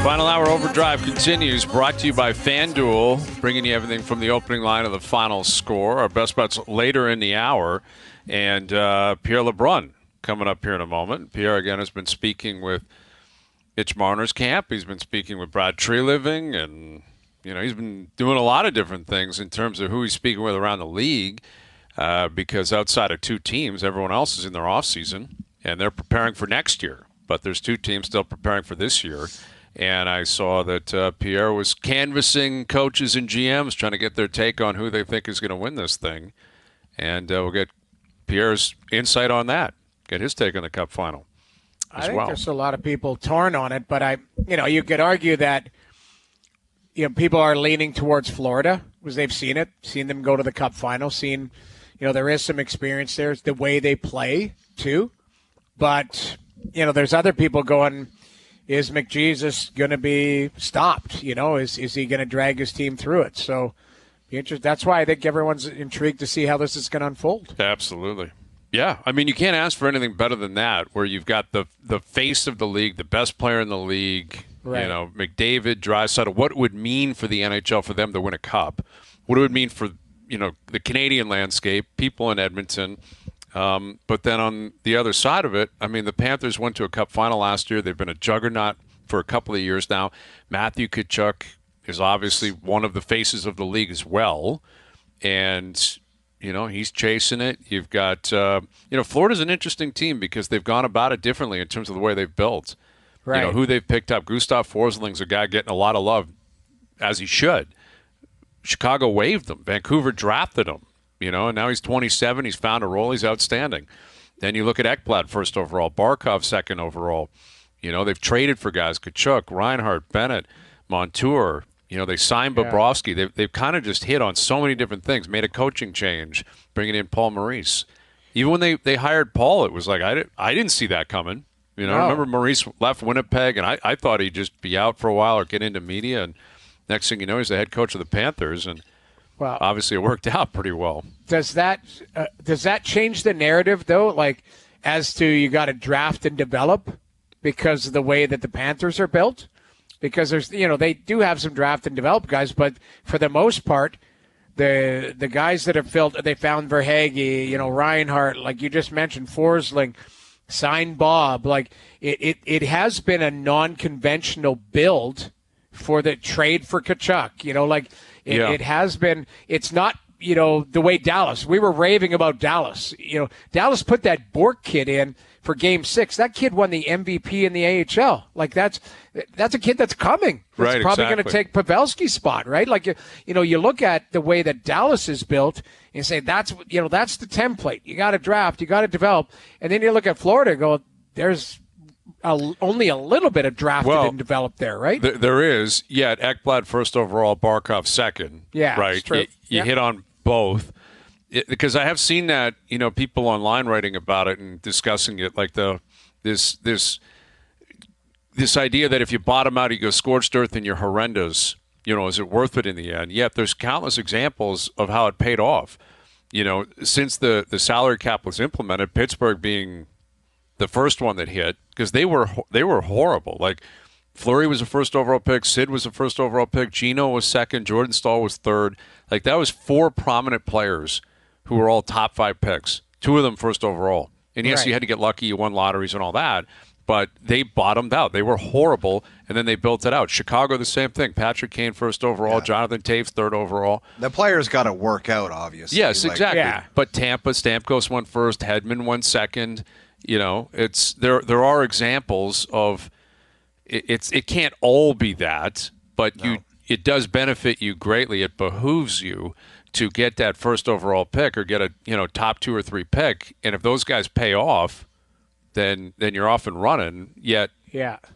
Final Hour Overdrive continues, brought to you by FanDuel, bringing you everything from the opening line of the final score. Our best bets later in the hour. And Pierre LeBrun coming up here in a moment. Pierre, again, has been speaking with Mitch Marner's camp. He's been speaking with Brad Treliving, and he's been doing a lot of different things in terms of who he's speaking with around the league because outside of two teams, everyone else is in their offseason, and they're preparing for next year. But there's two teams still preparing for this year. And I saw that Pierre was canvassing coaches and GMs, trying to get their take on who they think is going to win this thing. And we'll get Pierre's insight on that, get his take on the Cup Final as well. I think there's a lot of people torn on it, but you could argue that people are leaning towards Florida because they've seen them go to the Cup Final, seen there is some experience there. It's the way they play too, but there's other people going, is McJesus going to be stopped? Is he going to drag his team through it? So that's why I think everyone's intrigued to see how this is going to unfold. Absolutely. Yeah. I mean, you can't ask for anything better than that, where you've got the face of the league, the best player in the league, right. McDavid, Draisaitl, what it would mean for the NHL for them to win a cup, what it would mean for, the Canadian landscape, people in Edmonton. But then on the other side of it, I mean, the Panthers went to a Cup Final last year. They've been a juggernaut for a couple of years now. Matthew Tkachuk is obviously one of the faces of the league as well. And, he's chasing it. You've got, Florida's an interesting team because they've gone about it differently in terms of the way they've built. Right. Who they've picked up. Gustav Forsling's a guy getting a lot of love, as he should. Chicago waived him. Vancouver drafted him. And now he's 27. He's found a role. He's outstanding. Then you look at Ekblad, first overall. Barkov, second overall. They've traded for guys. Tkachuk, Reinhart, Bennett, Montour. They signed Bobrovsky. They've kind of just hit on so many different things. Made a coaching change, bringing in Paul Maurice. Even when they hired Paul, it was like, I didn't see that coming. I remember Maurice left Winnipeg, and I thought he'd just be out for a while or get into media. And next thing you know, he's the head coach of the Panthers. And well, obviously, it worked out pretty well. Does that change the narrative, though, like as to you got to draft and develop because of the way that the Panthers are built? Because there's, they do have some draft and develop guys, but for the most part, the guys that have they found Verhaeghe, Reinhart, like you just mentioned, Forsling, signed Bob. Like it has been a non-conventional build for the trade for Tkachuk. It has been. It's not, the way Dallas. We were raving about Dallas. Dallas put that Bork kid in for Game 6. That kid won the MVP in the AHL. Like that's a kid that's coming. That's right, probably exactly. going to take Pavelski's spot, right? Like you look at the way that Dallas is built and say that's the template. You got to draft, you got to develop, and then you look at Florida and go, there's only a little bit of drafted and developed there, right? There is. Yet Ekblad first overall, Barkov second. Yeah, right. True. You hit on both. Because I have seen that, people online writing about it and discussing it, like this idea that if you bottom out, you go scorched earth and you're horrendous. Is it worth it in the end? Yet there's countless examples of how it paid off. Since the salary cap was implemented, Pittsburgh being the first one that hit, because they were horrible. Like Fleury was a first overall pick, Sid was a first overall pick, Gino was second, Jordan Staal was third. Like that was 4 prominent players who were all top 5 picks, 2 of them first overall. And yes, You had to get lucky, you won lotteries and all that, but they bottomed out. They were horrible, and then they built it out. Chicago, the same thing. Patrick Kane first overall, Jonathan Taves third overall. The players got to work out, obviously. Yes, exactly. Yeah. But Tampa, Stamkos won first, Hedman won second. It's there are examples of it can't all be that, but it does benefit you greatly. It behooves you to get that first overall pick or get a top 2 or 3 pick, and if those guys pay off, then you're off and running. Yet,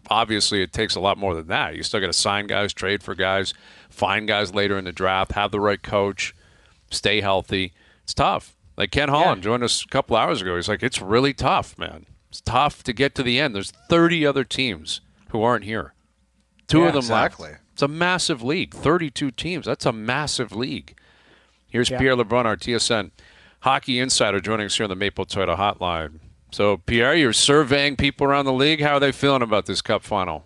obviously, it takes a lot more than that. You still got to sign guys, trade for guys, find guys later in the draft, have the right coach, stay healthy. It's tough. Like Ken Holland joined us a couple hours ago. He's like, it's really tough, man. It's tough to get to the end. There's 30 other teams who aren't here. 2 of them left. It's a massive league. 32 teams. That's a massive league. Here's Pierre LeBrun, our TSN hockey insider, joining us here on the Maple Toyota Hotline. So, Pierre, you're surveying people around the league. How are they feeling about this Cup Final?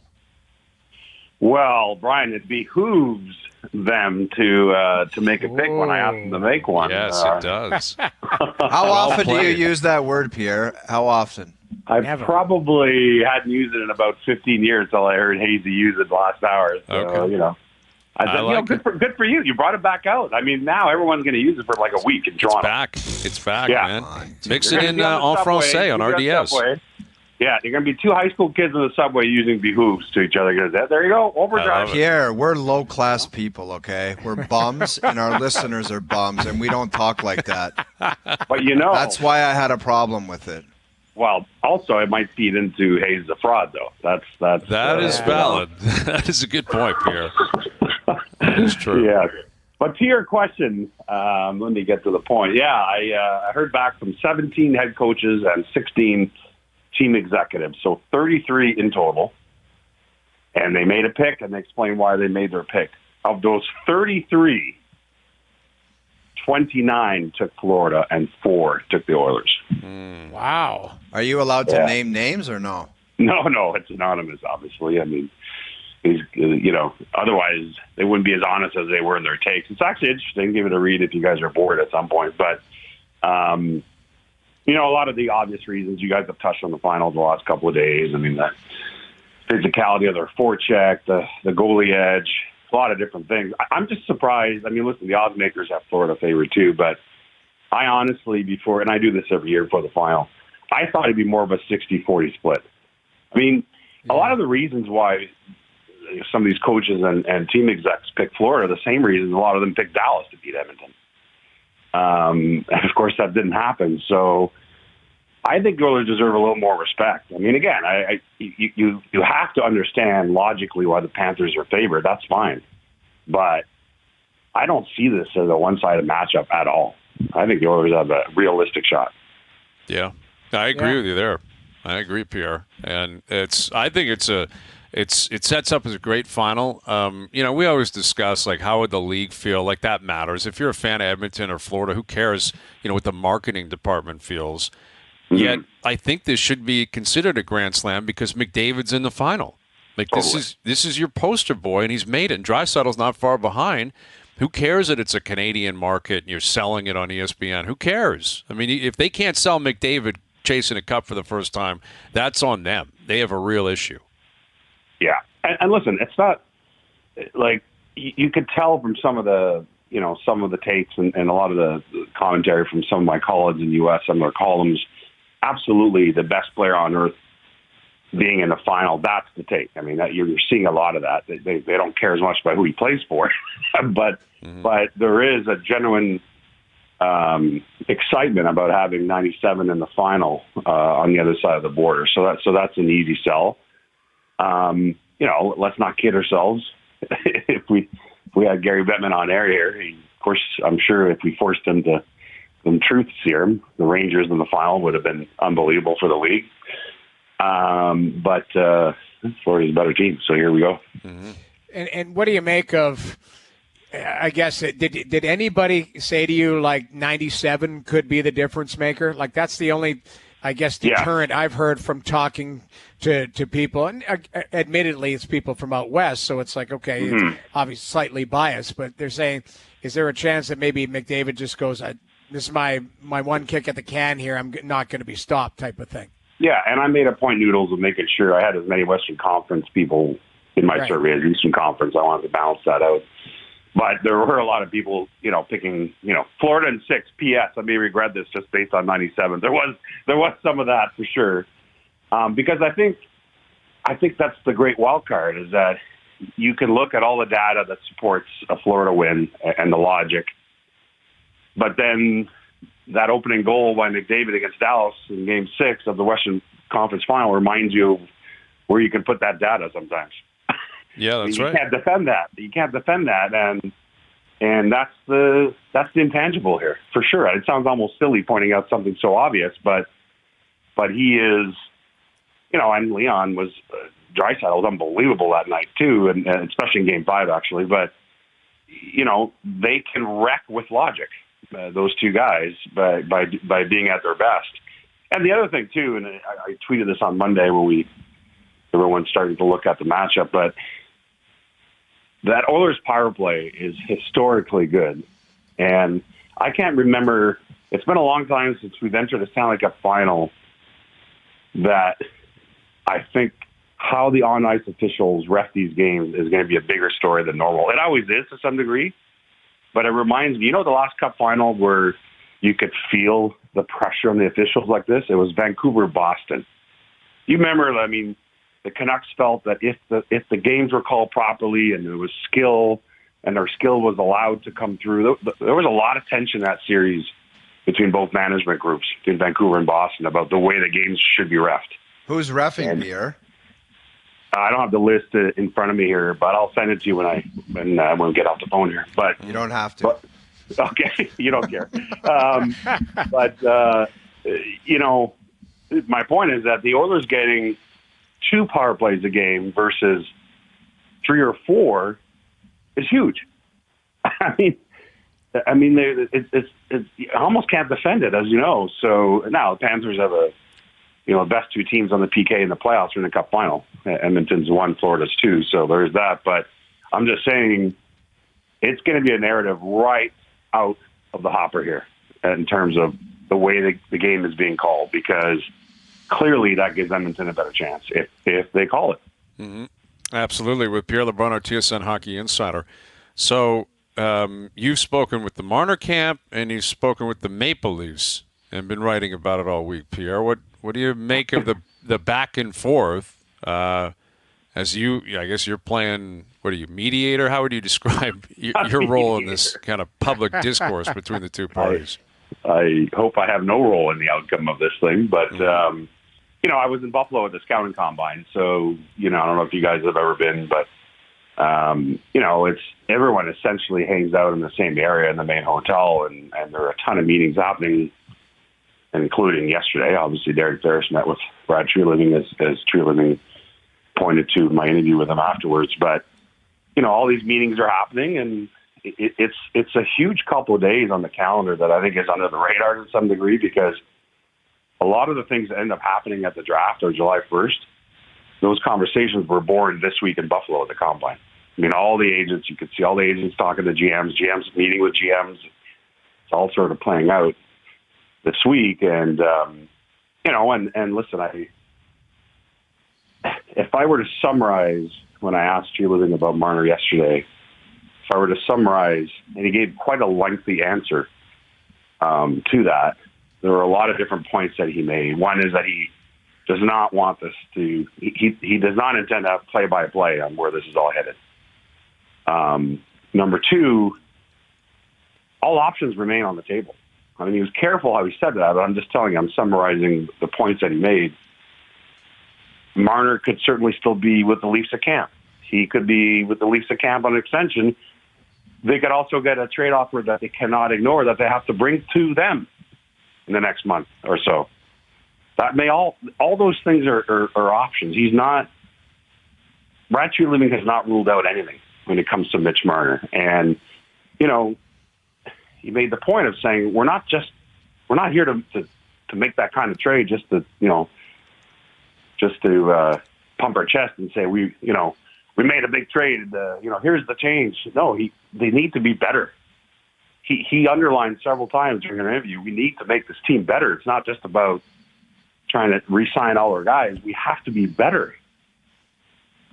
Well, Brian, it behooves them to make a pick when I ask them to make one. Yes, it does. How often do you played. use that word, Pierre? How often? I Never. probably hadn't used it in about 15 years until I heard Hazy use it last hour. So, Okay. I said, like good for you. You brought it back out. I mean, now everyone's going to use it for like a week in Toronto. It's back, Yeah. man. Mix You're it gonna in be on the en subway, français on you're on the RDS. subway. Yeah, you're going to be two high school kids in the subway using behooves to each other. There you go, I overdrive. love it. Pierre, we're low-class people, okay? We're bums, and our listeners are bums, and we don't talk like that. But That's why I had a problem with it. well, also it might feed into Hayes the fraud, though. That is valid. That is a good point, Pierre. That is true. Yeah. But to your question, let me get to the point. Yeah, I heard back from 17 head coaches and 16 team executives, so 33 in total. And they made a pick, and they explained why they made their pick. Of those 33, 29 took Florida, and 4 took the Oilers. Wow. Are you allowed to Yeah. name names or no? No, it's anonymous, obviously. I mean, otherwise they wouldn't be as honest as they were in their takes. It's actually interesting. Give it a read if you guys are bored at some point. But, a lot of the obvious reasons you guys have touched on the finals the last couple of days. I mean, the physicality of their forecheck, the goalie edge, a lot of different things. I'm just surprised. I mean, listen, the odds makers have Florida favored too, but I honestly, and I do this every year before the final, I thought it'd be more of a 60-40 split. I mean, a lot of the reasons why some of these coaches and team execs pick Florida are the same reasons a lot of them picked Dallas to beat Edmonton. And of course, that didn't happen. So I think the Oilers deserve a little more respect. I mean, again, you have to understand logically why the Panthers are favored. That's fine. But I don't see this as a one-sided matchup at all. I think the Oilers have a realistic shot. Yeah, I agree with you there. I agree, Pierre. And I think it sets up as a great final. We always discuss like how would the league feel, like that matters. If you're a fan of Edmonton or Florida, who cares? What the marketing department feels. Yet I think this should be considered a grand slam because McDavid's in the final. Like this is your poster boy, and he's made it. And Draisaitl's not far behind. Who cares that it's a Canadian market and you're selling it on ESPN? Who cares? I mean, if they can't sell McDavid chasing a cup for the first time, that's on them. They have a real issue. Yeah, and listen, it's not like you could tell from some of the tapes and a lot of the commentary from some of my colleagues in the U.S. some of their columns. Absolutely, the best player on earth being in the final. That's the take. I mean, that you're seeing a lot of that. They don't care as much about who he plays for, but there is a genuine excitement about having 97 in the final on the other side of the border. So that's an easy sell. Let's not kid ourselves. if we had Gary Bettman on air here, of course, I'm sure if we forced him to truth serum, the Rangers in the final would have been unbelievable for the league. But Florida's a better team, so here we go. Mm-hmm. And what do you make of? I guess did anybody say to you like 97 could be the difference maker? Like that's the only, I guess, deterrent I've heard from talking to people. And admittedly, it's people from out west, so it's like okay, it's obviously slightly biased, but they're saying, is there a chance that maybe McDavid just goes, this is my one kick at the can here, I'm not going to be stopped type of thing? Yeah, and I made a point, Noodles, of making sure I had as many Western Conference people in my survey as Eastern Conference. I wanted to balance that out. But there were a lot of people, picking, Florida in 6. P.S. I may regret this just based on 97. There was some of that for sure, because I think that's the great wild card is that you can look at all the data that supports a Florida win and the logic, but then that opening goal by McDavid against Dallas in Game 6 of the Western Conference Final reminds you of where you can put that data sometimes. Yeah, that's right. You can't defend that. You can't defend that, and that's the intangible here for sure. It sounds almost silly pointing out something so obvious, but he is, and Leon was Draisaitl was unbelievable that night too, and especially in Game 5 actually. But they can wreck with logic. Those two guys by being at their best. And the other thing too, and I tweeted this on Monday when everyone's starting to look at the matchup, but that Oilers power play is historically good. And I can't remember, it's been a long time since we've entered a Stanley Cup Final that I think how the on-ice officials ref these games is going to be a bigger story than normal. It always is to some degree, but it reminds me, the last Cup Final where you could feel the pressure on the officials like this? It was Vancouver-Boston. You remember, the Canucks felt that if the games were called properly and there was skill and their skill was allowed to come through, there was a lot of tension in that series between both management groups, between Vancouver and Boston, about the way the games should be reffed. Who's reffing, Pierre? I don't have the list in front of me here, but I'll send it to you when we get off the phone here. But you don't have to. Okay, you don't care. My point is that the Oilers getting 2 power plays a game versus 3 or 4 is huge. You almost can't defend it, as you know. So now the Panthers have the best 2 teams on the PK in the playoffs in the Cup Final. Edmonton's 1, Florida's 2. So there's that. But I'm just saying it's going to be a narrative right out of the hopper here in terms of the way the game is being called, because clearly that gives Edmonton a better chance if they call it. Mm-hmm. Absolutely, with Pierre LeBrun, our TSN Hockey Insider. So you've spoken with the Marner camp and you've spoken with the Maple Leafs and been writing about it all week, Pierre. What do you make of the back and forth? As I guess you're playing, what are you, mediator? How would you describe your role in this kind of public discourse between the two parties? I hope I have no role in the outcome of this thing, but I was in Buffalo at the scouting combine, so I don't know if you guys have ever been, but it's everyone essentially hangs out in the same area in the main hotel, and there are a ton of meetings happening, including yesterday. Obviously, Derek Ferris met with Brad Treliving as Treliving pointed to my interview with him afterwards. But all these meetings are happening, and it's a huge couple of days on the calendar that I think is under the radar to some degree, because a lot of the things that end up happening at the draft or July 1st, those conversations were born this week in Buffalo at the Combine. All the agents, you could see all the agents talking to GMs meeting with GMs. It's all sort of playing out this week. And, and listen, if I were to summarize when I asked you living about Marner yesterday, if I were to summarize, and he gave quite a lengthy answer to that, there were a lot of different points that he made. One is that he does not want this to, he does not intend to have play-by-play on where this is all headed. Number 2, all options remain on the table. He was careful how he said that, but I'm just telling you, I'm summarizing the points that he made. Marner could certainly still be with the Leafs at camp. He could be with the Leafs at camp on an extension. They could also get a trade offer that they cannot ignore, that they have to bring to them in the next month or so. That may all those things are options. Brad Treliving has not ruled out anything when it comes to Mitch Marner. And, he made the point of saying, we're not here to make that kind of trade just to pump our chest and say, we made a big trade, here's the change. No, they need to be better. He underlined several times during an interview, we need to make this team better. It's not just about trying to re-sign all our guys. We have to be better.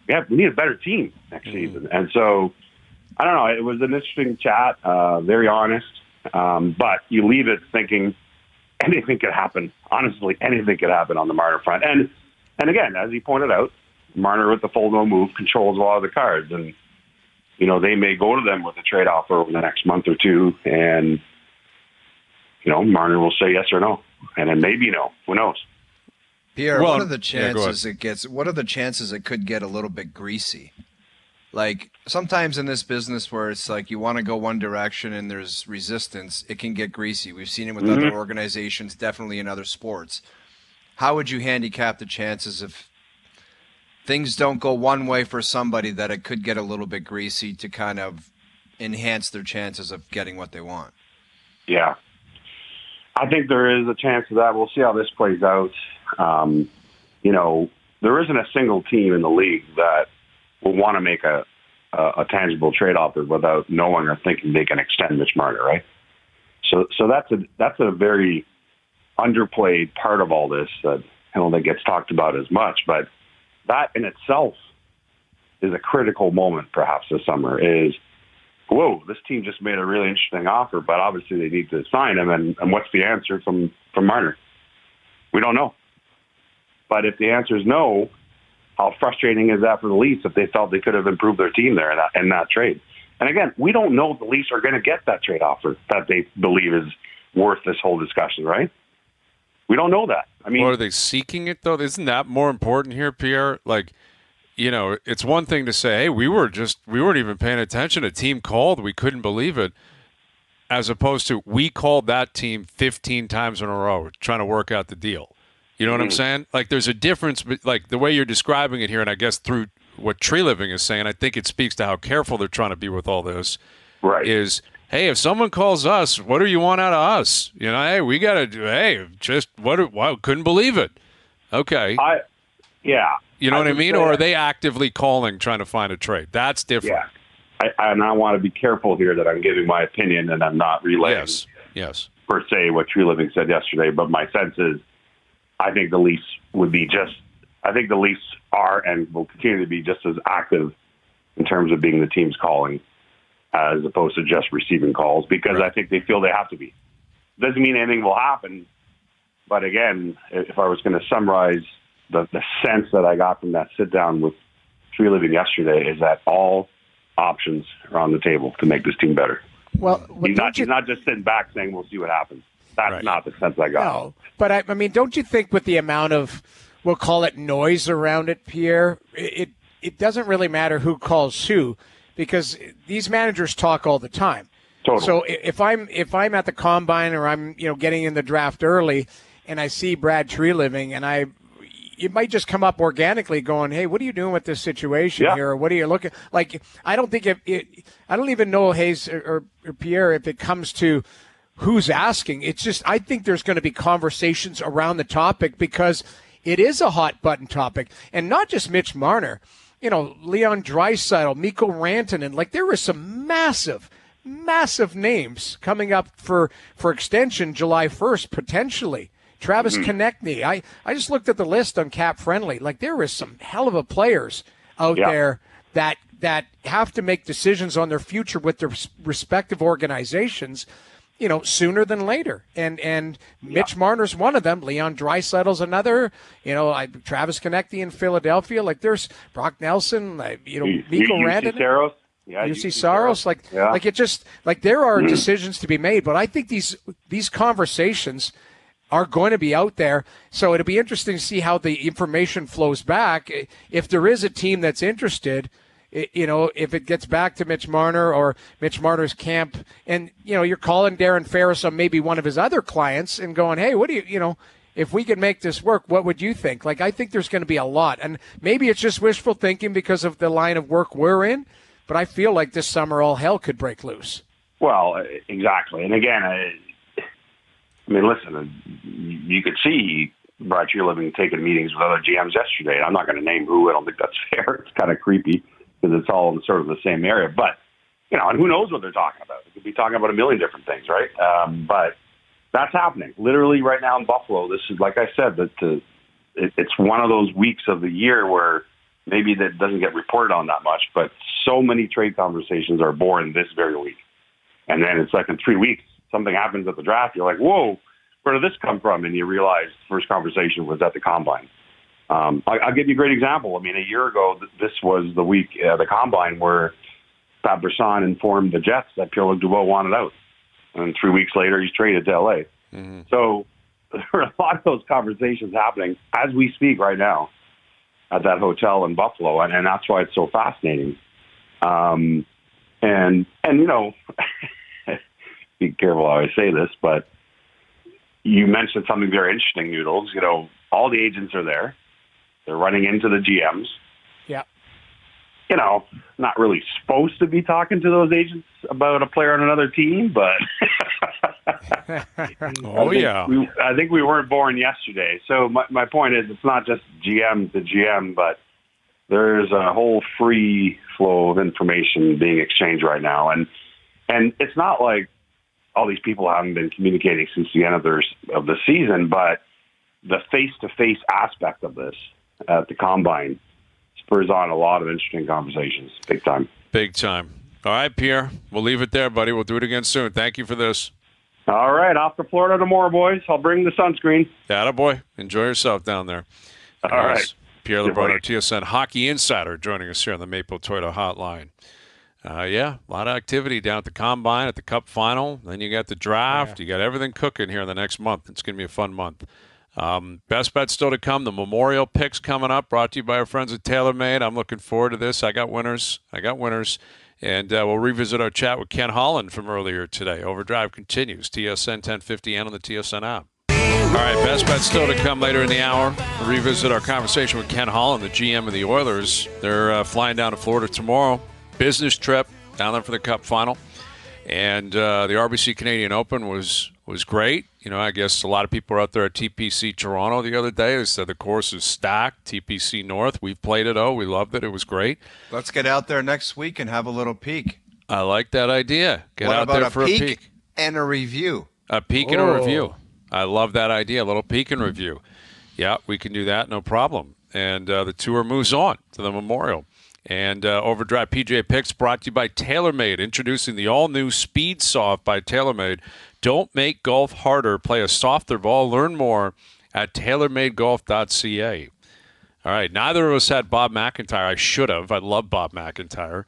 We need a better team next season. And so, I don't know, it was an interesting chat, very honest, but you leave it thinking anything could happen. Honestly, anything could happen on the Marner front. And again, as he pointed out, Marner with the full no move controls a lot of the cards, and they may go to them with a trade offer over the next month or 2, and Marner will say yes or no, and then maybe no. Who knows? Pierre, what are the chances it could get a little bit greasy? Like, sometimes in this business where it's like you want to go one direction and there's resistance, it can get greasy. We've seen it with other organizations, definitely in other sports. How would you handicap the chances if things don't go one way for somebody, that it could get a little bit greasy to kind of enhance their chances of getting what they want? Yeah. I think there is a chance of that. We'll see how this plays out. There isn't a single team in the league that will want to make a a tangible trade offer without knowing or thinking they can extend Mitch Marner, right? So that's a very underplayed part of all this that I don't think gets talked about as much, but that in itself is a critical moment perhaps this summer is, whoa, this team just made a really interesting offer, but obviously they need to sign him. And what's the answer from Marner? We don't know. But if the answer is no, how frustrating is that for the Leafs if they felt they could have improved their team there in that trade? And again, we don't know if the Leafs are going to get that trade offer that they believe is worth this whole discussion, right? We don't know that. I mean, well, are they seeking it, though? Isn't that more important here, Pierre? Like, you know, it's one thing to say, hey, we weren't even paying attention. A team called. We couldn't believe it. As opposed to we called that team 15 times in a row trying to work out the deal. You know what I'm saying? Like, there's a difference, like the way you're describing it here, and I guess through what Treliving is saying, I think it speaks to how careful they're trying to be with all this. Right. Is, hey, if someone calls us, what do you want out of us? You know, hey, we got to do, hey, just wow, couldn't believe it. Okay. Yeah. You know what I mean? Or are they actively calling, trying to find a trade? That's different. Yeah. I want to be careful here that I'm giving my opinion and I'm not relaying yes. per se what Treliving said yesterday, but my sense is I think the Leafs are and will continue to be just as active in terms of being the teams calling as opposed to just receiving calls because I think they feel they have to be. Doesn't mean anything will happen, but again, if I was going to summarize the sense that I got from that sit down with Treliving yesterday is that all options are on the table to make this team better. Well, he's not just sitting back saying we'll see what happens. That's not the sense I got. No, but I mean, don't you think with the amount of, we'll call it noise around it, Pierre, it doesn't really matter who calls who because these managers talk all the time. Totally. So if I'm at the combine or I'm getting in the draft early and I see Brad Treliving and it might just come up organically going, hey, what are you doing with this situation here? Or what are you looking like? I don't think I don't even know, Hayes or Pierre, if it comes to who's asking. It's just, I think there's going to be conversations around the topic because it is a hot button topic and not just Mitch Marner, Leon Draisaitl, Mikko Rantanen, like there were some massive names coming up for extension July 1st, potentially. Travis Konechny. I just looked at the list on Cap Friendly. Like there is some hell of a players out there that have to make decisions on their future with their respective organizations, sooner than later. And Mitch Marner's one of them. Leon Draisaitl's another. Travis Konechny in Philadelphia. Like there's Brock Nelson. Mikko Rantanen. UC Saros. Like it just like there are decisions to be made. But I think these conversations are going to be out there. So it'll be interesting to see how the information flows back. If there is a team that's interested, if it gets back to Mitch Marner or Mitch Marner's camp and, you're calling Darren Ferris on maybe one of his other clients and going, hey, what do you, if we could make this work, what would you think? Like, I think there's going to be a lot. And maybe it's just wishful thinking because of the line of work we're in, but I feel like this summer all hell could break loose. Well, exactly. And again, I mean, listen, you could see Brad Treliving taking meetings with other GMs yesterday. I'm not going to name who. I don't think that's fair. It's kind of creepy because it's all in sort of the same area. But, and who knows what they're talking about. They could be talking about a million different things, right? But that's happening. Literally right now in Buffalo, this is, like I said, it's one of those weeks of the year where maybe that doesn't get reported on that much, but so many trade conversations are born this very week. And then it's like in 3 weeks, something happens at the draft, you're like, whoa, where did this come from? And you realize the first conversation was at the Combine. I'll give you a great example. I mean, a year ago, this was the week, the Combine, where Pat Brisson informed the Jets that Pierre-Luc Dubois wanted out. And 3 weeks later, he's traded to L.A. Mm-hmm. So there are a lot of those conversations happening as we speak right now at that hotel in Buffalo, and that's why it's so fascinating. And be careful how I say this, but you mentioned something very interesting, Noodles. All the agents are there. They're running into the GMs. Yeah. Not really supposed to be talking to those agents about a player on another team, but I think we weren't born yesterday. So my point is, it's not just GM to GM, but there's a whole free flow of information being exchanged right now. And it's not like all these people haven't been communicating since the end of the season, but the face-to-face aspect of this at the Combine spurs on a lot of interesting conversations. Big time. Big time. All right, Pierre, we'll leave it there, buddy. We'll do it again soon. Thank you for this. All right, off to Florida tomorrow, boys. I'll bring the sunscreen. Attaboy. Enjoy yourself down there. All right. Pierre LeBrun, our TSN Hockey Insider, joining us here on the Maple Toyota Hotline. A lot of activity down at the Combine, at the Cup Final. Then you got the draft. You got everything cooking here in the next month. It's going to be a fun month. Best bet still to come. The Memorial picks coming up, brought to you by our friends at TaylorMade. I'm looking forward to this. I got winners. And we'll revisit our chat with Ken Holland from earlier today. OverDrive continues. TSN 1050 and on the TSN app. All right, best bet still to come later in the hour. We'll revisit our conversation with Ken Holland, the GM of the Oilers. They're flying down to Florida tomorrow. Business trip down there for the Cup Final. And the RBC Canadian Open was great. You know, I guess a lot of people were out there at TPC Toronto the other day. They said the course is stacked. TPC North, we've played it. We loved it. It was great. Let's get out there next week and have a little peek. I like that idea. Get what out about there for a peek. And a review. A peek and a review. I love that idea. A little peek and review. Yeah, we can do that. No problem. And the tour moves on to the Memorial. And OverDrive PGA Picks brought to you by TaylorMade, introducing the all-new Speed Soft by TaylorMade. Don't make golf harder. Play a softer ball. Learn more at TaylorMadeGolf.ca. All right, neither of us had Bob McIntyre. I should have. I love Bob McIntyre.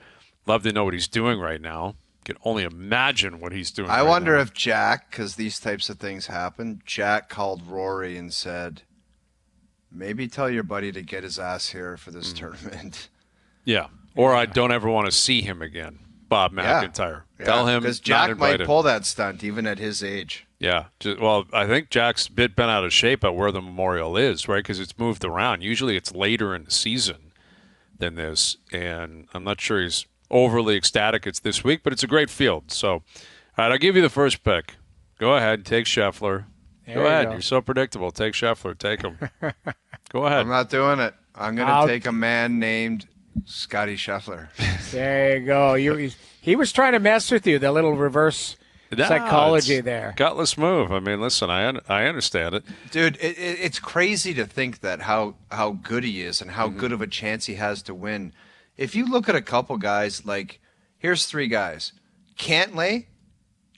Love to know what he's doing right now. Can only imagine what he's doing. I wonder if Jack, because these types of things happen, Jack called Rory and said, maybe tell your buddy to get his ass here for this tournament. Yeah, or I don't ever want to see him again, Bob McIntyre. Yeah. Tell him because Jack might pull that stunt even at his age. Yeah, well, I think Jack's been out of shape at where the Memorial is, right? Because it's moved around. Usually it's later in the season than this, and I'm not sure he's overly ecstatic it's this week, but it's a great field. So, all right, I'll give you the first pick. Go ahead, take Scheffler. Go ahead. You're so predictable. Take Scheffler. Take him. Go ahead. I'm not doing it. I'm going to take a man named Scotty Scheffler. There you go. He was trying to mess with you, the little reverse psychology there. Gutless move. I mean, listen, I understand it. Dude, it's crazy to think that how good he is and how good of a chance he has to win. If you look at a couple guys, like, here's three guys. Cantlay,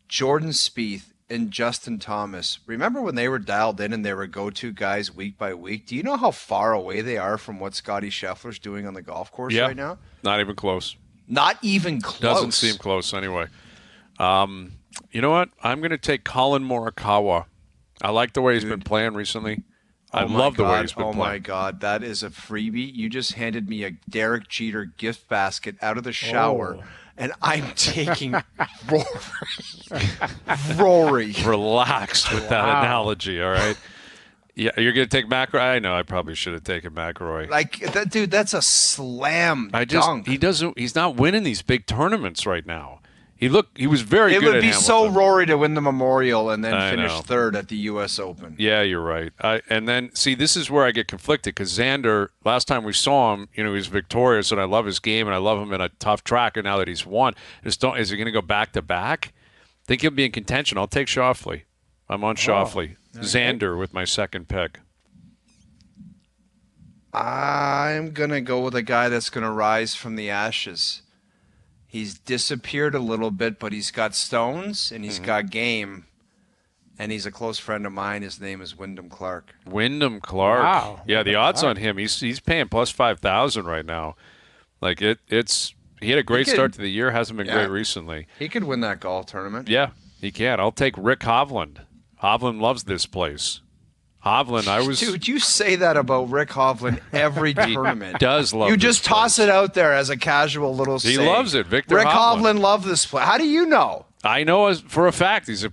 Jordan Spieth, and Justin Thomas. Remember when they were dialed in and they were go-to guys week by week? Do you know how far away they are from what Scotty Scheffler's doing on the golf course right now? Not even close. Not even close. Doesn't seem close anyway. You know what? I'm going to take Colin Morikawa. I like the way he's been playing recently. I love the way he's been playing. Oh, my God. That is a freebie. You just handed me a Derek Jeter gift basket out of the shower, and I'm taking Rory. Relaxed with that analogy, all right? Yeah, you're going to take McIlroy? I know. I probably should have taken McIlroy. Like, that, dude, that's a slam dunk. He's not winning these big tournaments right now. He was very good at Hamilton. It would be so Rory to win the Memorial and then finish third at the U.S. Open. Yeah, you're right. And then, see, this is where I get conflicted because Xander, last time we saw him, he was victorious, and I love his game, and I love him in a tough track, and now that he's won, is he going to go back-to-back? I think he'll be in contention. I'll take Schauffele. I'm on Schauffele. Xander with my second pick. I'm going to go with a guy that's going to rise from the ashes. He's disappeared a little bit, but he's got stones and he's got game. And he's a close friend of mine. His name is Wyndham Clark. Wyndham Clark. Wow. Yeah, the odds on him, he's paying plus 5,000 right now. Like he had a great start to the year, hasn't been great recently. He could win that golf tournament. Yeah, he can. I'll take Rick Hovland. Hovland loves this place. Hovland, Dude, you say that about Rick Hovland every tournament. Does love You this just place. toss it out there as a casual little He saying. loves it. Rick Hovland loves this place. How do you know? I know for a fact he's a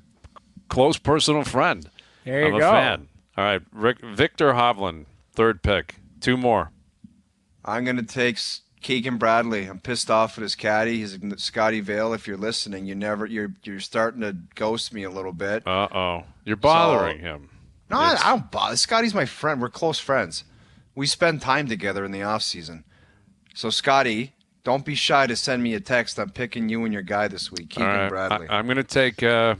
close personal friend. There you I'm go. a fan. All right, Victor Hovland, third pick. Two more. I'm going to take Keegan Bradley. I'm pissed off at his caddy. He's Scotty Vale. If you're listening, you're starting to ghost me a little bit. Uh-oh. You're bothering him. No, I don't bother. Scotty's my friend. We're close friends. We spend time together in the off season. So, Scotty, don't be shy to send me a text. I'm picking you and your guy this week, Keegan All right. Bradley. I'm going to take Hideki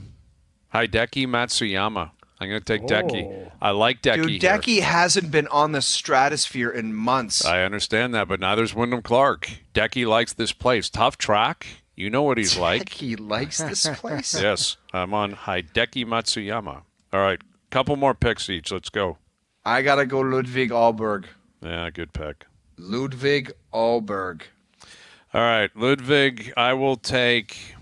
Matsuyama. I'm going to take Decky. I like Decky. Dude, Decky hasn't been on the stratosphere in months. I understand that, but neither's Wyndham Clark. Decky likes this place. Tough track. You know what he's like. Decky likes this place? Yes. I'm on Hideki Matsuyama. All right. Couple more picks each. Let's go. I got to go Ludwig Ahlberg. Yeah, good pick. Ludwig Ahlberg. All right. Ludwig, I will take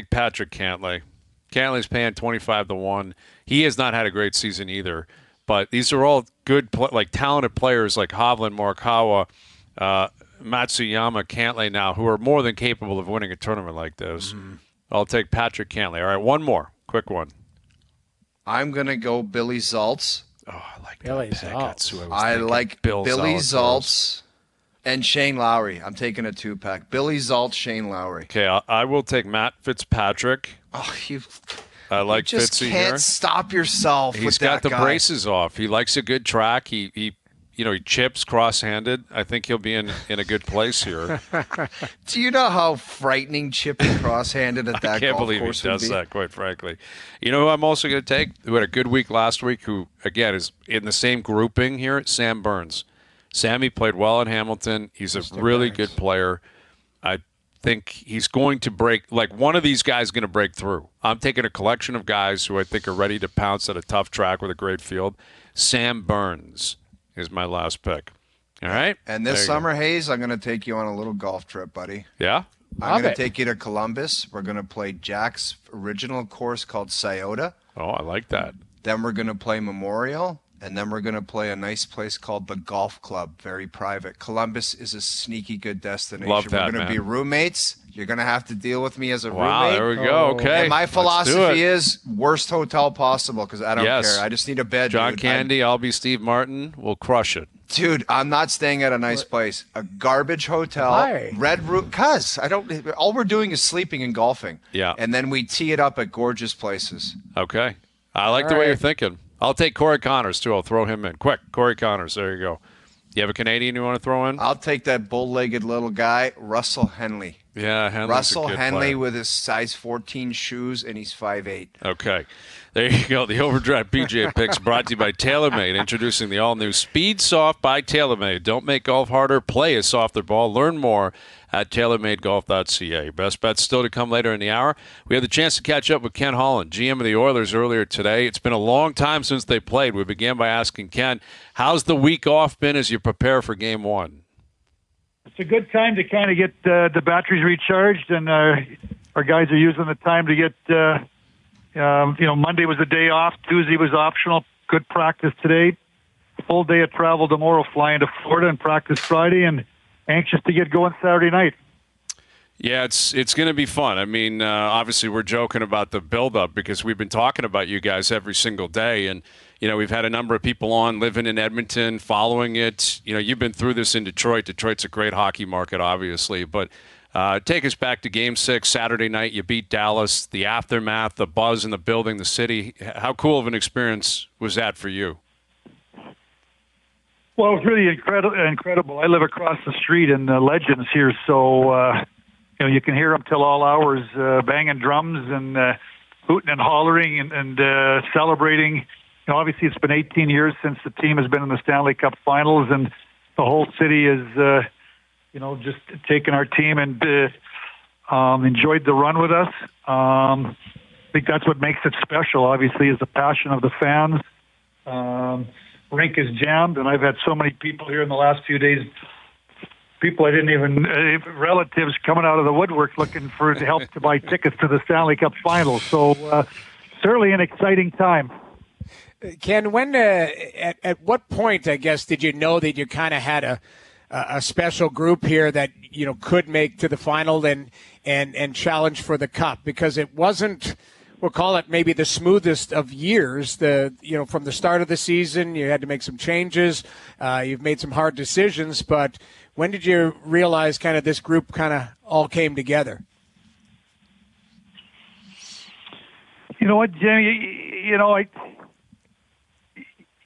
Patrick Cantlay. Cantley's paying 25-1. He has not had a great season either, but these are all good, talented players like Hovland, Morikawa, Matsuyama, Cantlay now, who are more than capable of winning a tournament like this. Mm-hmm. I'll take Patrick Cantlay. All right, one more. Quick one. I'm going to go Billy Zaltz. Oh, I like Billy that pick. Zaltz. That's who I like Billy Zaltz and Shane Lowry. I'm taking a 2-pack. Billy Zaltz, Shane Lowry. Okay, I will take Matt Fitzpatrick. Oh, I like you just Fitzy can't here. stop yourself. He's with got that the guy. braces off. He likes a good track. He chips cross-handed. I think he'll be in a good place here. Do you know how frightening chipping cross-handed at that golf course I can't believe he does be? that, quite frankly. You know who I'm also going to take, who had a good week last week, who, again, is in the same grouping here? Sam Burns. Sammy played well in Hamilton. He's a really good player. I think he's going to break, one of these guys is going to break through. I'm taking a collection of guys who I think are ready to pounce at a tough track with a great field. Sam Burns is my last pick. All right? And this summer, Hayes, I'm going to take you on a little golf trip, buddy. Yeah? I'm going to take you to Columbus. We're going to play Jack's original course called Scioto. Oh, I like that. Then we're going to play Memorial. And then we're going to play a nice place called the Golf Club, very private. Columbus is a sneaky good destination. Love that, we're going to be roommates. You're going to have to deal with me as a roommate. Wow, there we go. Okay. And my philosophy is worst hotel possible because I don't care. I just need a bed. John dude. Candy, I'll be Steve Martin. We'll crush it. Dude, I'm not staying at a nice place. A garbage hotel, Why? red room. Cause all we're doing is sleeping and golfing. Yeah. And then we tee it up at gorgeous places. Okay. I like the way you're thinking. I'll take Corey Connors, too. I'll throw him in. Quick, Corey Connors. There you go. You have a Canadian you want to throw in? I'll take that bull-legged little guy, Russell Henley. Yeah, Henley's Russell a good Henley player. with his size 14 shoes, and he's 5'8". Okay. There you go. The OverDrive PGA Picks brought to you by TaylorMade, introducing the all-new Speed Soft by TaylorMade. Don't make golf harder. Play a softer ball. Learn more at TaylorMadeGolf.ca. Best bets still to come later in the hour. We had the chance to catch up with Ken Holland, GM of the Oilers, earlier today. It's been a long time since they played. We began by asking Ken, how's the week off been as you prepare for Game 1? It's a good time to kind of get the batteries recharged, and our guys are using the time to get, Monday was a day off, Tuesday was optional, good practice today, full day of travel tomorrow, flying to Florida and practice Friday, and anxious to get going Saturday night. Yeah, it's going to be fun. I mean, obviously we're joking about the build-up because we've been talking about you guys every single day, and we've had a number of people on living in Edmonton, following it. You've been through this in Detroit. Detroit's a great hockey market, obviously. But take us back to Game 6, Saturday night. You beat Dallas. The aftermath, the buzz in the building, the city. How cool of an experience was that for you? Well, it was really incredible. I live across the street in Legends here, so you can hear them till all hours, banging drums and hooting and hollering and celebrating. Obviously, it's been 18 years since the team has been in the Stanley Cup Finals, and the whole city is, just taken our team and enjoyed the run with us. I think that's what makes it special, obviously, is the passion of the fans. Rink is jammed, and I've had so many people here in the last few days, people I didn't even, relatives coming out of the woodwork looking for help to buy tickets to the Stanley Cup Finals. So certainly an exciting time. Ken, when at what point, I guess, did you know that you kind of had a special group here that could make to the final and challenge for the cup? Because it wasn't, we'll call it maybe the smoothest of years. From the start of the season, you had to make some changes. You've made some hard decisions, but when did you realize kind of this group kind of all came together? You know what, Jamie?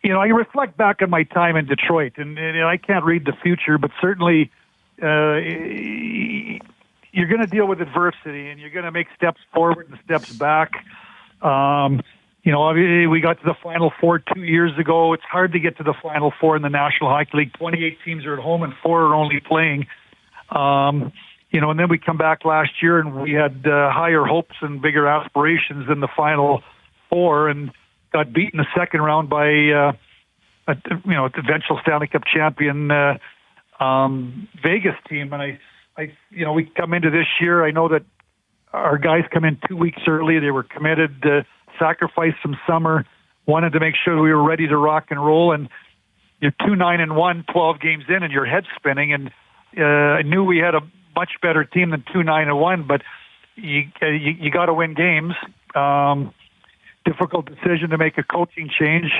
I reflect back on my time in Detroit, and I can't read the future, but certainly you're going to deal with adversity, and you're going to make steps forward and steps back. Obviously we got to the Final Four 2 years ago. It's hard to get to the Final Four in the National Hockey League. 28 teams are at home and 4 are only playing. And then we come back last year and we had higher hopes and bigger aspirations in the Final Four and got beat in the second round by eventual Stanley Cup champion Vegas team. And we come into this year. I know that our guys come in 2 weeks early. They were committed to sacrifice some summer, wanted to make sure we were ready to rock and roll. And you're 2-9-1, 12 games in, and your head's spinning. And I knew we had a much better team than 2-9-1, but you got to win games. Difficult decision to make a coaching change.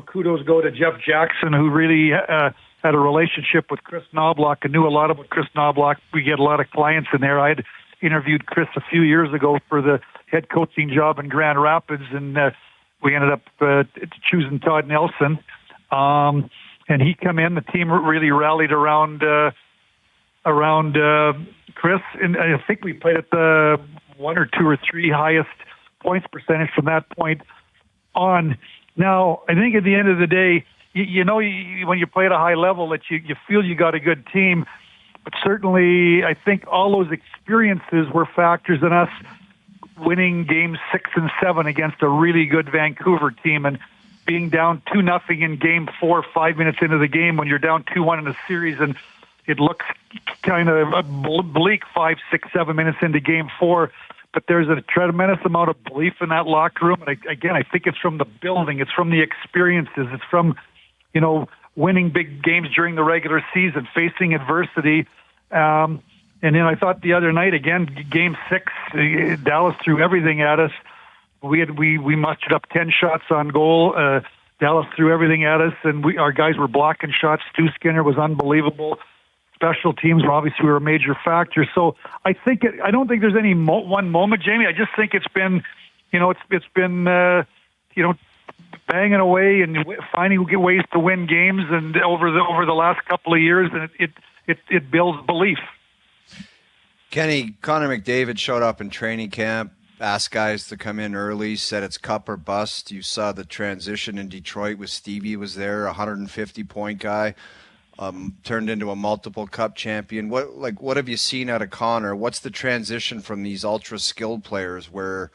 Kudos go to Jeff Jackson, who really had a relationship with Chris Knobloch and knew a lot about Chris Knobloch. We get a lot of clients in there. I had interviewed Chris a few years ago for the head coaching job in Grand Rapids, and we ended up choosing Todd Nelson. And he come in. The team really rallied around Chris, and I think we played at the 1 or 2 or 3 highest points percentage from that point on. Now, I think at the end of the day, when you play at a high level, that you feel you got a good team. But certainly, I think all those experiences were factors in us winning games 6 and 7 against a really good Vancouver team and being down 2-0 in game 4, 5 minutes into the game when you're down 2-1 in a series and it looks kind of bleak 5, 6, 7 minutes into game 4. But there's a tremendous amount of belief in that locker room. And I think it's from the building. It's from the experiences. It's from, winning big games during the regular season, facing adversity. And then I thought the other night, again, game 6, Dallas threw everything at us. We mustered up 10 shots on goal. Dallas threw everything at us, and our guys were blocking shots. Stu Skinner was unbelievable. Special teams were obviously a major factor. So I don't think there's any one moment, Jamie. I just think it's been, it's been banging away and finding ways to win games, and over the last couple of years, and it builds belief. Kenny, Connor McDavid showed up in training camp, asked guys to come in early, said it's cup or bust. You saw the transition in Detroit with Stevie was there, 150-point guy, turned into a multiple cup champion. What have you seen out of Connor? What's the transition from these ultra-skilled players where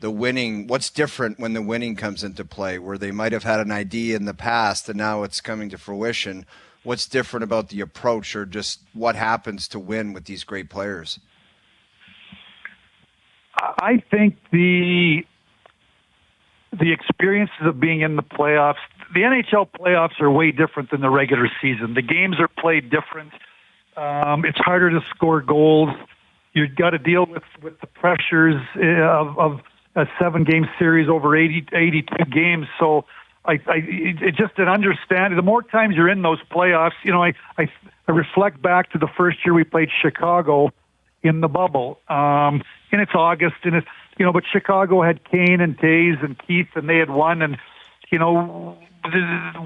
the winning, what's different when the winning comes into play, where they might have had an idea in the past and now it's coming to fruition? What's different about the approach, or just what happens to win with these great players? I think the experiences of being in the playoffs, the NHL playoffs are way different than the regular season. The games are played different. It's harder to score goals. You've got to deal with the pressures of a 7-game series over 82 games. So it's just an understanding. The more times you're in those playoffs, I reflect back to the first year we played Chicago in the bubble. And it's August, and it's, but Chicago had Kane and Taves and Keith, and they had won, and,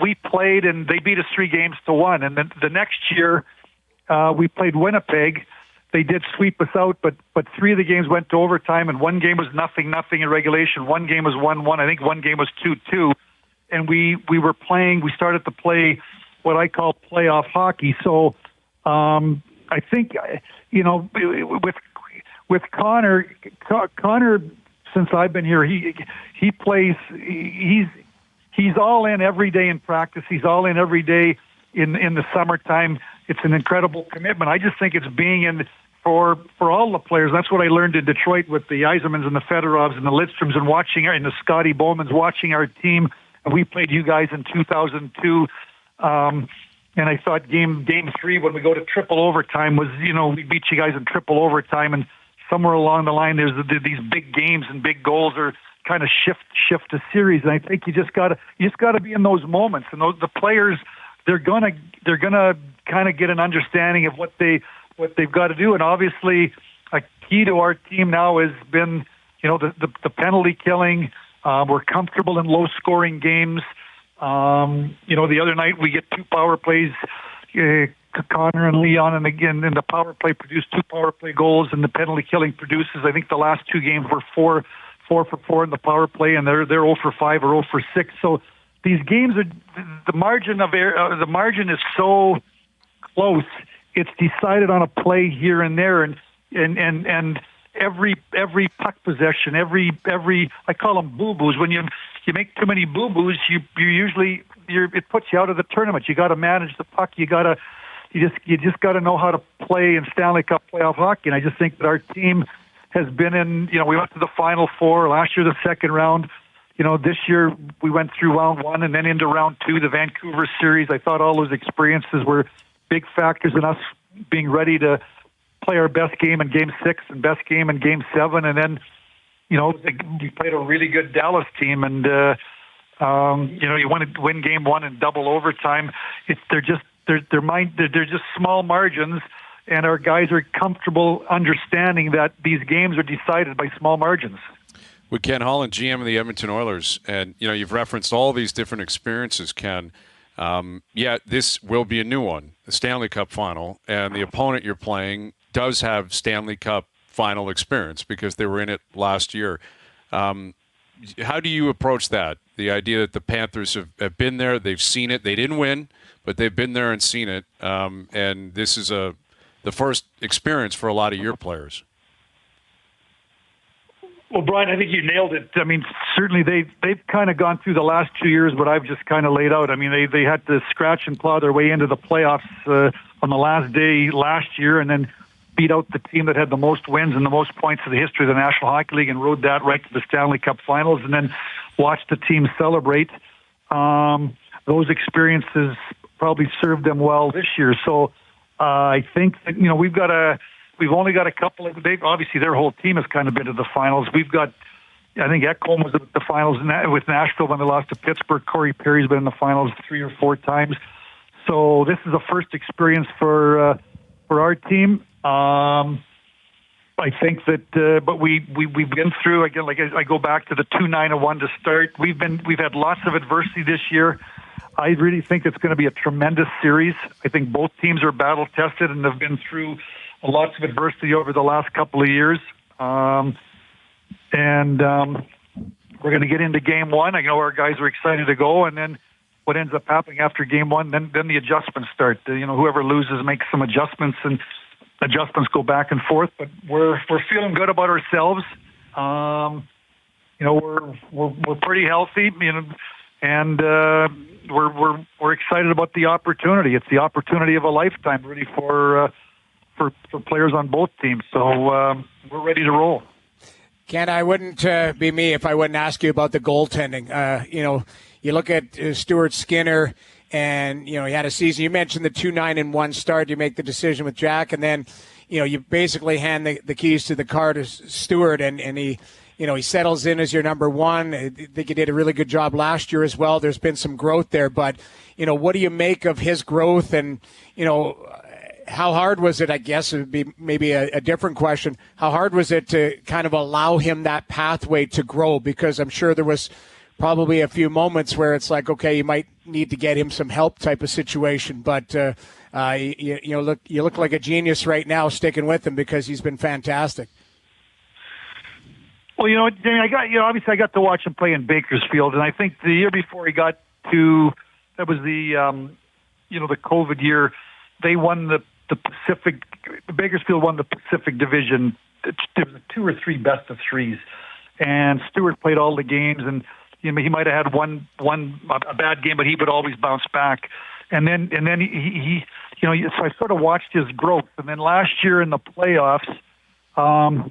we played and they beat us 3-1. And then the next year, we played Winnipeg. They did sweep us out, but 3 of the games went to overtime, and 1 game was 0-0 in regulation. 1 game was 1-1. I think 1 game was 2-2. And we started to play what I call playoff hockey. So I think, with Connor, since I've been here, he plays, he's all in every day in practice. He's all in every day in the summertime. It's an incredible commitment. I just think it's being in for all the players. That's what I learned in Detroit with the Yzermans and the Fedorovs and the Lidstroms and the Scotty Bowmans watching our team. And we played you guys in 2002. And I thought game 3, when we go to triple overtime, was, we beat you guys in triple overtime. And somewhere along the line, there's these big games and big goals are kind of shift a series. And I think you just gotta be in those moments. And the players, they're gonna kind of get an understanding of what they've got to do. And obviously, a key to our team now has been, the penalty killing. We're comfortable in low-scoring games. The other night we get 2 power plays. Connor and Leon, and again, in the power play produced 2 power play goals, and the penalty killing produces. I think the last 2 games were 4 for 4 in the power play, and they're 0 for 5 or 0 for 6. So these games are the margin of error. The margin is so close. It's decided on a play here and there, and every puck possession, every I call them boo-boos. When you make too many boo-boos, you usually it puts you out of the tournament. You got to manage the puck. You just got to know how to play in Stanley Cup playoff hockey. And I just think that our team has been in. We went to the Final Four last year, the second round. This year we went through round 1 and then into round 2, the Vancouver series. I thought all those experiences were big factors in us being ready to play our best game in Game 6 and best game in Game 7. And then, we played a really good Dallas team, and you want to win Game 1 in double overtime. They're just small margins, and our guys are comfortable understanding that these games are decided by small margins. With Ken Holland, GM of the Edmonton Oilers, and you've referenced all these different experiences, Ken. This will be a new one, the Stanley Cup Final, and the opponent you're playing does have Stanley Cup Final experience because they were in it last year. How do you approach that? The idea that the Panthers have been there, they've seen it. They didn't win, but they've been there and seen it. And this is the first experience for a lot of your players. Well, Brian, I think you nailed it. I mean, certainly they've kind of gone through the last 2 years what I've just kind of laid out. I mean, they had to scratch and claw their way into the playoffs on the last day last year, and then beat out the team that had the most wins and the most points in the history of the National Hockey League, and rode that right to the Stanley Cup Finals, and then watched the team celebrate. Those experiences probably served them well this year. So I think that we've only got a couple of. Obviously, their whole team has kind of been to the finals. We've got, I think Ekholm was at the finals with Nashville when they lost to Pittsburgh. Corey Perry's been in the finals 3 or 4 times. So this is a first experience for our team. I think that, but we've been through again. Like I go back to the 2-9-1 to start. We've had lots of adversity this year. I really think it's going to be a tremendous series. I think both teams are battle tested and have been through lots of adversity over the last couple of years. We're going to get into Game 1. I know our guys are excited to go, and then what ends up happening after Game 1, then the adjustments start. Whoever loses makes some adjustments, and adjustments go back and forth. But we're feeling good about ourselves. We're pretty healthy, and we're excited about the opportunity. It's the opportunity of a lifetime, really, for players on both teams. So we're ready to roll. Ken, I wouldn't be me if I wouldn't ask you about the goaltending. You look at Stuart Skinner, and he had a season. You mentioned the 2-9-1 start. You make the decision with Jack, and then you basically hand the keys to the car to Stuart, and he settles in as your number 1. I think he did a really good job last year as well. There's been some growth there, but what do you make of his growth? And how hard was it? I guess it would be maybe a different question. How hard was it to kind of allow him that pathway to grow? Because I'm sure there was probably a few moments where it's like, okay, you might need to get him some help type of situation. But you look like a genius right now sticking with him because he's been fantastic. Well, Jamie, obviously I got to watch him play in Bakersfield, and I think the year before he got to, that was the COVID year. They won the Pacific. Bakersfield won the Pacific Division. There was 2 or 3 best of 3s, and Stewart played all the games, and he might have had one a bad game, but he would always bounce back. And then he so I sort of watched his growth. And then last year in the playoffs,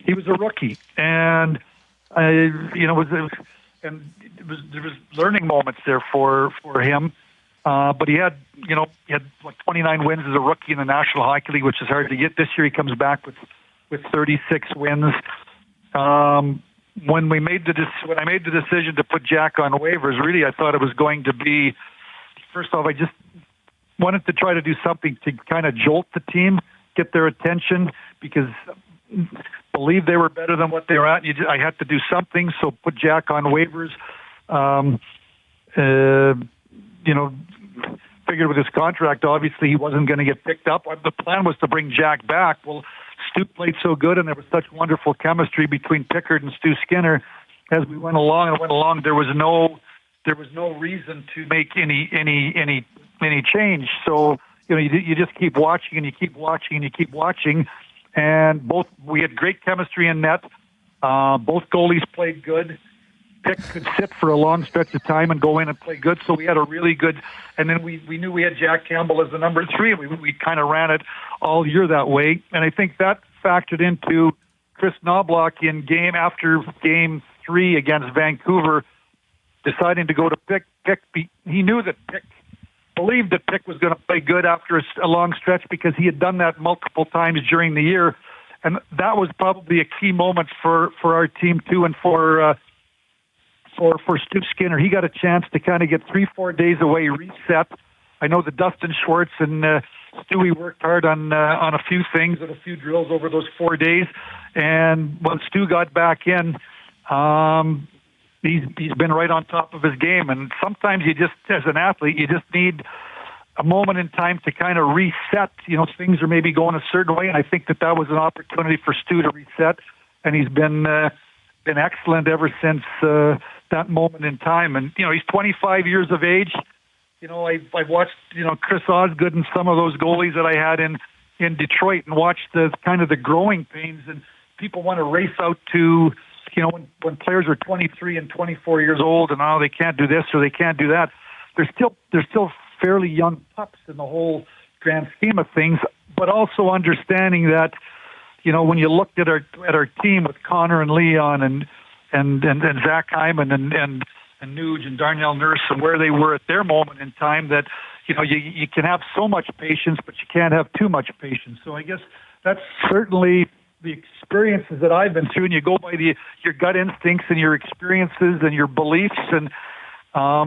he was a rookie, and there was learning moments there for him. But he had like 29 wins as a rookie in the National Hockey League, which is hard to get. This year he comes back with 36 wins. When I made the decision to put Jack on waivers, really I thought it was going to be, first off, I just wanted to try to do something to kind of jolt the team, get their attention, because believe they were better than what they were at. I had to do something, so put Jack on waivers. figured with his contract, obviously he wasn't going to get picked up. The plan was to bring Jack back. Well, Stu played so good, and there was such wonderful chemistry between Pickard and Stu Skinner as we went along. There was no reason to make any change. So you just keep watching and you keep watching and you keep watching. And we had great chemistry in net. Both goalies played good. Pick could sit for a long stretch of time and go in and play good. So we had a really good. And then we knew we had Jack Campbell as the number 3. We kind of ran it all year that way. And I think that factored into Chris Knobloch in after game 3 against Vancouver, deciding to go to Pick. He knew that believed that Pick was going to play good after a long stretch because he had done that multiple times during the year. And that was probably a key moment for our team too, and for Stu Skinner. He got a chance to kind of get 3-4 days away, reset. I know that Dustin Schwartz and Stewie worked hard on a few things and a few drills over those 4 days. And when Stu got back in, he's been right on top of his game. And sometimes as an athlete, you just need a moment in time to kind of reset. Things are maybe going a certain way, and I think that was an opportunity for Stu to reset. And he's been excellent ever since that moment in time. And he's 25 years of age. I've watched Chris Osgood and some of those goalies that I had in Detroit, and watched the kind of the growing pains. And people want to race out to when players are 23 and 24 years old, and they can't do this or they can't do that. They're still fairly young pups in the whole grand scheme of things. But also understanding that when you looked at our team with Connor and Leon and Zach Hyman and Nuge and Darnell Nurse, and where they were at their moment in time, that you can have so much patience, but you can't have too much patience. So I guess that's certainly the experiences that I've been through, and you go by your gut instincts and your experiences and your beliefs, and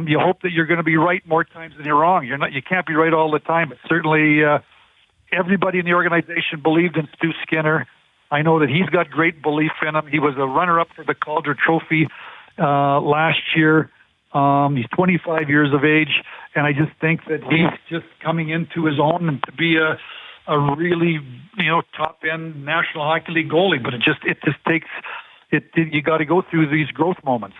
you hope that you're going to be right more times than you're wrong. You can't be right all the time, but certainly everybody in the organization believed in Stu Skinner. I know that he's got great belief in him. He was a runner-up for the Calder Trophy last year. He's 25 years of age, and I just think that he's just coming into his own and to be a really top-end National Hockey League goalie. But it just takes you got to go through these growth moments.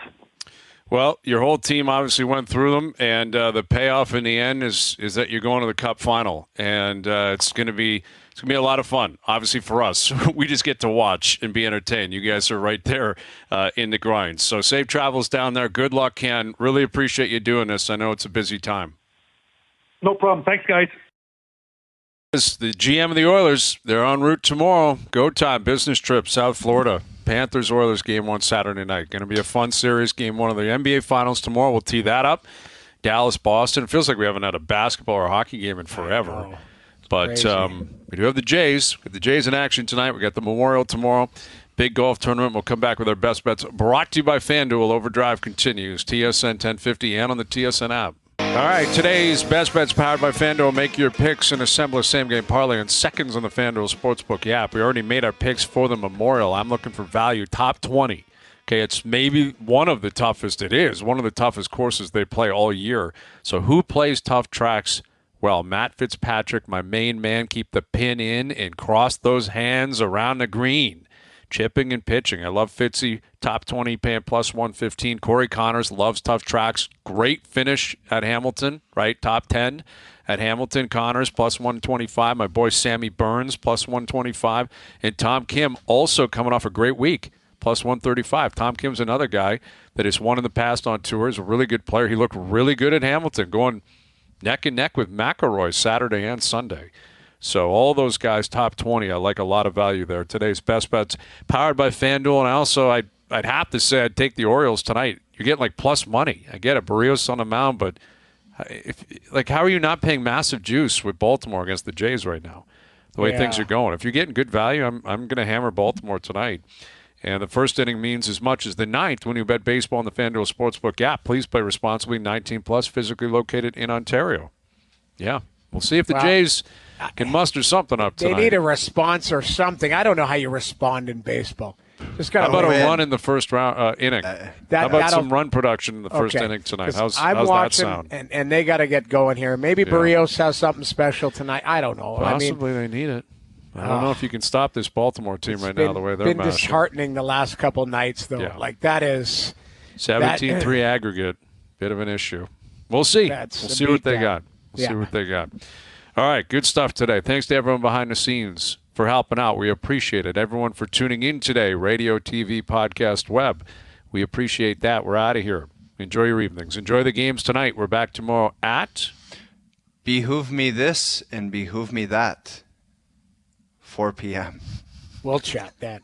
Well, your whole team obviously went through them, and the payoff in the end is that you're going to the Cup Final, and it's going to be a lot of fun. Obviously for us, we just get to watch and be entertained. You guys are right there in the grind. So safe travels down there. Good luck, Ken. Really appreciate you doing this. I know it's a busy time. No problem. Thanks, guys. The GM of the Oilers, they're en route tomorrow. Go time, business trip, South Florida. Panthers-Oilers game 1 Saturday night. Going to be a fun series. Game 1 of the NBA Finals tomorrow. We'll tee that up. Dallas-Boston. It feels like we haven't had a basketball or a hockey game in forever. But we do have the Jays. We have the Jays in action tonight. We got the Memorial tomorrow. Big golf tournament. We'll come back with our best bets. Brought to you by FanDuel. OverDrive continues. TSN 1050 and on the TSN app. All right, today's best bets powered by FanDuel. Make your picks and assemble a same-game parlay in seconds on the FanDuel Sportsbook app. We already made our picks for the Memorial. I'm looking for value, top 20. Okay, it's maybe one of the toughest. It is one of the toughest courses they play all year. So who plays tough tracks? Well, Matt Fitzpatrick, my main man, keep the pin in and cross those hands around the green. Chipping and pitching. I love Fitzy, top 20, paying plus 115. Corey Connors loves tough tracks. Great finish at Hamilton, right? Top 10 at Hamilton. Connors, plus 125. My boy Sammy Burns, plus 125. And Tom Kim also coming off a great week, plus 135. Tom Kim's another guy that has won in the past on tours, a really good player. He looked really good at Hamilton, going neck and neck with McElroy Saturday and Sunday. So all those guys, top 20, I like a lot of value there. Today's best bets powered by FanDuel. And also, I'd have to say I'd take the Orioles tonight. You're getting like plus money. I get it, Barrios on the mound, but how are you not paying massive juice with Baltimore against the Jays right now? The way things are going. If you're getting good value, I'm going to hammer Baltimore tonight. And the first inning means as much as the ninth when you bet baseball on the FanDuel Sportsbook app. Please play responsibly, 19 plus, physically located in Ontario. Yeah, we'll see if the Jays can muster something up tonight. They need a response or something. I don't know how you respond in baseball. Just got How about a run in the first round inning? How about some run production in the first inning tonight? How's that sound? And they got to get going here. Maybe Barrios has something special tonight. I don't know. Possibly they need it. I don't know if you can stop this Baltimore team right now the way they're been disheartening the last couple nights, though. Yeah. Like, that is 17-3 aggregate. Bit of an issue. We'll see. We'll see what they got. See what they got. All right, good stuff today. Thanks to everyone behind the scenes for helping out. We appreciate it. Everyone for tuning in today, radio, TV, podcast, web. We appreciate that. We're out of here. Enjoy your evenings. Enjoy the games tonight. We're back tomorrow at Behoove Me This and Behoove Me That. 4 p.m. We'll chat then.